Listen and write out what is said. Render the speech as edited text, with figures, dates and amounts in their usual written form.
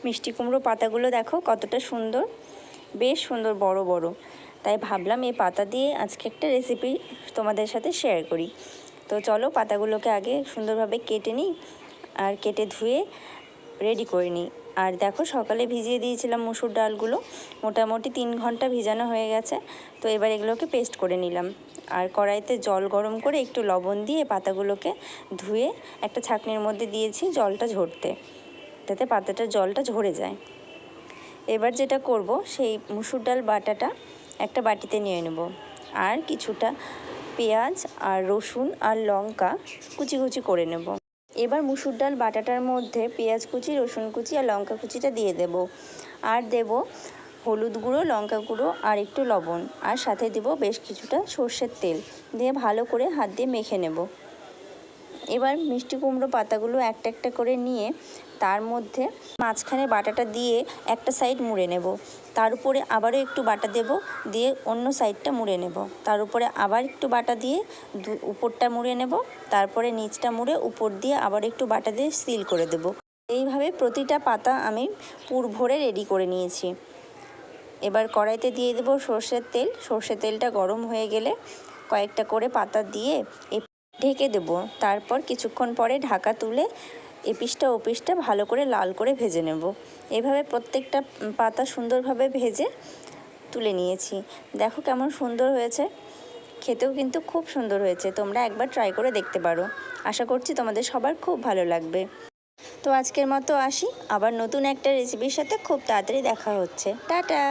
মিষ্টি কুমড়ো পাতাগুলো দেখো কতটা সুন্দর, বেশ সুন্দর বড় বড়। তাই ভাবলাম এই পাতা দিয়ে আজকে একটা রেসিপি তোমাদের সাথে শেয়ার করি। তো চলো পাতাগুলোকে আগে সুন্দরভাবে কেটে নিই আর কেটে ধুয়ে রেডি করে নিই। আর দেখো সকালে ভিজিয়ে দিয়েছিলাম মুসুর ডালগুলো, মোটামুটি 3 ঘন্টা ভিজানো হয়ে গেছে। তো এবার এগুলোকে পেস্ট করে নিলাম আর কড়াইতে জল গরম করে একটু লবণ দিয়ে পাতাগুলোকে ধুয়ে একটা ছাঁকনির মধ্যে দিয়েছি জলটা ঝরতে, যাতে পাতাটার জলটা ঝরে যায়। এবার যেটা করব, সেই মুসুর ডাল বাটাটা একটা বাটিতে নিয়ে নেব আর কিছুটা পেঁয়াজ আর রসুন আর লঙ্কা কুচি কুচি করে নেব। এবার মুসুর ডাল বাটাটার মধ্যে পেঁয়াজ কুচি, রসুন কুচি আর লঙ্কা কুচিটা দিয়ে দেব আর দেব হলুদ গুঁড়ো, লঙ্কা গুঁড়ো আর একটু লবণ, আর সাথে দেব বেশ কিছুটা সর্ষের তেল, দিয়ে ভালো করে হাত দিয়ে মেখে নেব। এবার মিষ্টি কুমড়ো পাতাগুলো একটা একটা করে নিয়ে তার মধ্যে মাঝখানে বাটাটা দিয়ে একটা সাইড মুড়ে নেব, তার উপরে আবারও একটু বাটা দেব, দিয়ে অন্য সাইডটা মুড়ে নেব, তার উপরে আবার একটু বাটা দিয়ে উপরটা মুড়ে নেব, তারপরে নিচটা মুড়ে উপর দিয়ে আবার একটু বাটা দিয়ে সিল করে দেব। এইভাবে প্রতিটা পাতা আমি পুর ভরে রেডি করে নিয়েছি। এবার কড়াইতে দিয়ে দেব সর্ষের তেল। সর্ষের তেলটা গরম হয়ে গেলে কয়েকটা করে পাতা দিয়ে ঢেকে দেব, তারপর কিছুক্ষণ পরে ঢাকা তুলে এপিসটা ওপিসটা ভালো করে লাল করে ভেজে নেব। এভাবে প্রত্যেকটা পাতা সুন্দরভাবে ভেজে তুলে নিয়েছি। দেখো কেমন সুন্দর হয়েছে, খেতেও কিন্তু খুব সুন্দর হয়েছে। তোমরা একবার ট্রাই করে দেখতে পারো, আশা করছি তোমাদের সবার খুব ভালো লাগবে। তো আজকের মতো আসি, আবার নতুন একটা রেসিপির সাথে খুব তাড়াতাড়ি দেখা হচ্ছে। টাটা।